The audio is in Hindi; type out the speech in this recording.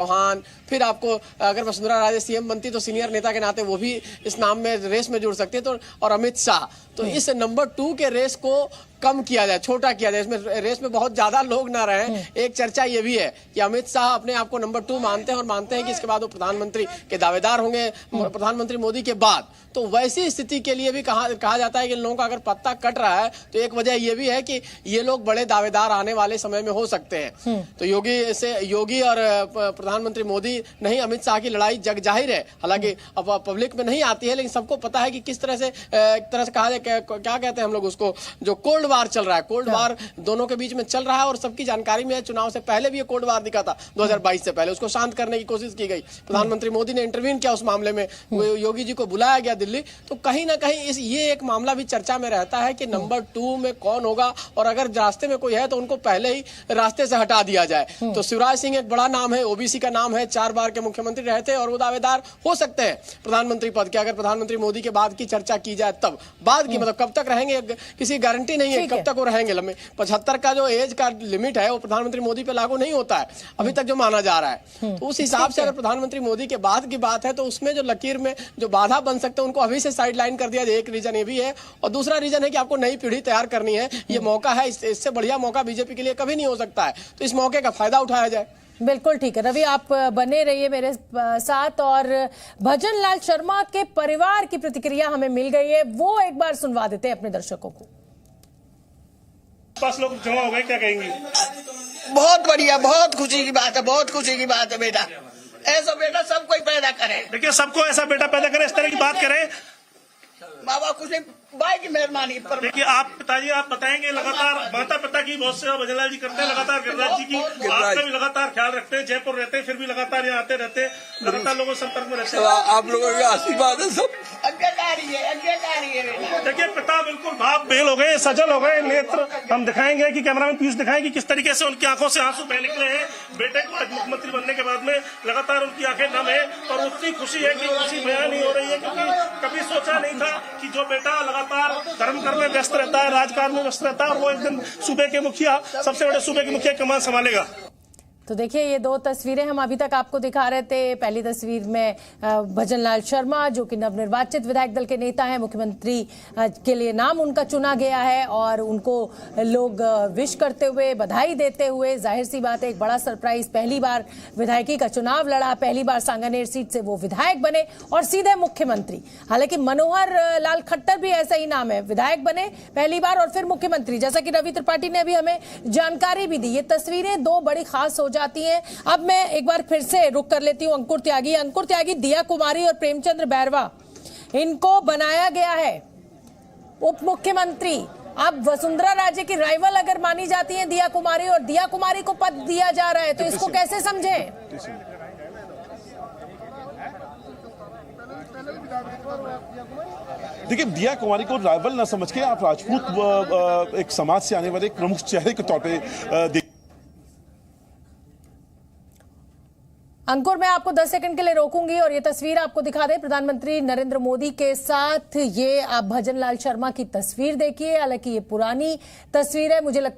चौहान, फिर आपको अगर वसुंधरा राजे सीएम बनती तो सीनियर नेता के नाते वो भी इस नाम में रेस में जुड़ सकते हैं, तो और अमित शाह, तो इस नंबर 2 के रेस को कम किया जाए, छोटा किया जाए, इसमें रेस में बहुत ज्यादा लोग ना रहे। एक चर्चा ये भी है कि अमित शाह अपने आप को नंबर 2 मानते हैं और मानते हैं कि इसके बाद वो प्रधानमंत्री के दावेदार होंगे प्रधानमंत्री मोदी के बाद। तो वैसी स्थिति के लिए भी कहा जाता है कि इन लोगों का अगर पत्ता कट रहा है तो एक वजह ये भी है कि ये लोग बड़े दावेदार आने वाले समय में हो सकते हैं। तो योगी और प्रधानमंत्री मोदी नहीं, अमित शाह की लड़ाई जग जाहिर है, हालांकि अब पब्लिक में नहीं आती है, लेकिन सबको पता है कि किस तरह से एक तरह से कहा जाए, क्या कहते हैं हम लोग उसको, जो कोल्ड वार चल रहा है, कोल्ड वार दोनों के बीच में चल रहा है और सबकी जानकारी में है। चुनाव से पहले भी ये कोल्ड वार दिखा था 2022 से पहले, उसको शांत करने की कोशिश की गई, प्रधानमंत्री मोदी ने इंटरवीन किया उस मामले में, योगी जी को बुलाया गया दिल्ली। तो कहीं ना कहीं ये एक मामला भी चर्चा में रहता है कि नंबर 2 में कौन होगा, और अगर रास्ते में कोई है तो उनको पहले ही रास्ते से हटा दिया जाए। तो शिवराज सिंह एक बड़ा नाम है, ओबीसी का नाम है, 4 बार के मुख्यमंत्री रहे थे और वो दावेदार हो सकते हैं प्रधानमंत्री पद के, अगर प्रधानमंत्री मोदी के बाद की चर्चा की जाए तब। बाद की मतलब कब तक रहेंगे किसी गारंटी नहीं है, कब तक वो रहेंगे। लंबे 75 का जो एज का लिमिट है वो प्रधानमंत्री मोदी पे लागू नहीं होता है अभी तक जो माना जा रहा है। तो उस हिसाब से अगर प्रधानमंत्री मोदी के बाद की बात है तो उसमें जो लकीर में जो बाधा बन सकते हैं उनको अभी से साइड लाइन कर दिया जाए। एक रीजन ये भी है, और दूसरा रीजन है कि आपको नई पीढ़ी तैयार करनी है। ये मौका है, इससे बढ़िया मौका बीजेपी के लिए कभी नहीं हो सकता है, तो इस मौके का फायदा उठाया जाए। बिल्कुल ठीक है रवि, आप बने रहिए मेरे साथ। और भजन लाल शर्मा के परिवार की प्रतिक्रिया हमें मिल गई है, वो एक बार सुनवा देते हैं अपने दर्शकों को। 5 लोग जमा हो गए, क्या कहेंगी? बहुत बढ़िया, बहुत खुशी की बात है, बहुत खुशी की बात है बेटा। ऐसा बेटा सब कोई पैदा करे। देखिए, सबको ऐसा बेटा पैदा करे, इस तरह की बात करें। बाबा कुछ नहीं, भाई की मेहरबानी पर। देखिए, आप पिताजी आप बताएंगे, लगातार माता पिता की बहुत सेवा भजन लाल जी करते हैं, लगातार गिरिराज जी की आपका भी लगातार ख्याल रखते हैं। जयपुर रहते हैं फिर भी लगातार यहाँ आते रहते हैं, लगातार लोगों से संपर्क में रहते हैं। आप लोगों का आशीर्वाद है, सब आज्ञाकारी है बेटा। देखिए, पिता बिल्कुल भाव बेल हो गए, सजल हो गए, नेत्र हम दिखाएंगे कि कैमरामैन पीयूष दिखाएंगे किस तरीके से उनकी आंखों से आंसू बह निकले हैं। बेटे को आज मुख्यमंत्री बनने के बाद में लगातार उनकी आंखें नम है और उतनी खुशी है कि खुशी बयान नहीं हो रही है, क्योंकि कभी सोचा नहीं था कि जो बेटा लगातार धर्म करने में व्यस्त रहता है, राजकारण में व्यस्त रहता है, और वो एक दिन सूबे के मुखिया, सबसे बड़े सूबे के मुखिया कमान संभालेगा। तो देखिए, ये 2 तस्वीरें हम अभी तक आपको दिखा रहे थे। पहली तस्वीर में भजन लाल शर्मा, जो कि नवनिर्वाचित विधायक दल के नेता हैं, मुख्यमंत्री के लिए नाम उनका चुना गया है और उनको लोग विश करते हुए, बधाई देते हुए, जाहिर सी बात है एक बड़ा सरप्राइज, पहली बार विधायकी का चुनाव लड़ा, पहली बार सांगानेर सीट से वो विधायक बने और सीधे मुख्यमंत्री। हालांकि मनोहर लाल खट्टर भी ऐसा ही नाम है, विधायक बने पहली बार और फिर मुख्यमंत्री, जैसा कि रवि त्रिपाठी ने अभी हमें जानकारी भी दी। ये तस्वीरें 2 बड़ी खास हो जाती हैं। अब मैं एक बार फिर से रुक कर लेती हूं अंकुर त्यागी, दिया कुमारी और प्रेमचंद्र बैरवा, इनको बनाया गया है उप मुख्यमंत्री। अब वसुंधरा राजे की राइवल अगर मानी जाती है दिया कुमारी, और दिया कुमारी को पद दिया जा रहा है, तो इसको कैसे समझें? देखिए, दिया कुमारी को राइवल न समझ के आप राजपूत एक समाज से आने वाले एक प्रमुख चेहरे के तौर पे अंकुर, मैं आपको 10 सेकंड के लिए रोकूंगी और ये तस्वीर आपको दिखा दें प्रधानमंत्री नरेंद्र मोदी के साथ। ये आप भजन लाल शर्मा की तस्वीर देखिए, हालांकि ये पुरानी तस्वीर है, मुझे लगता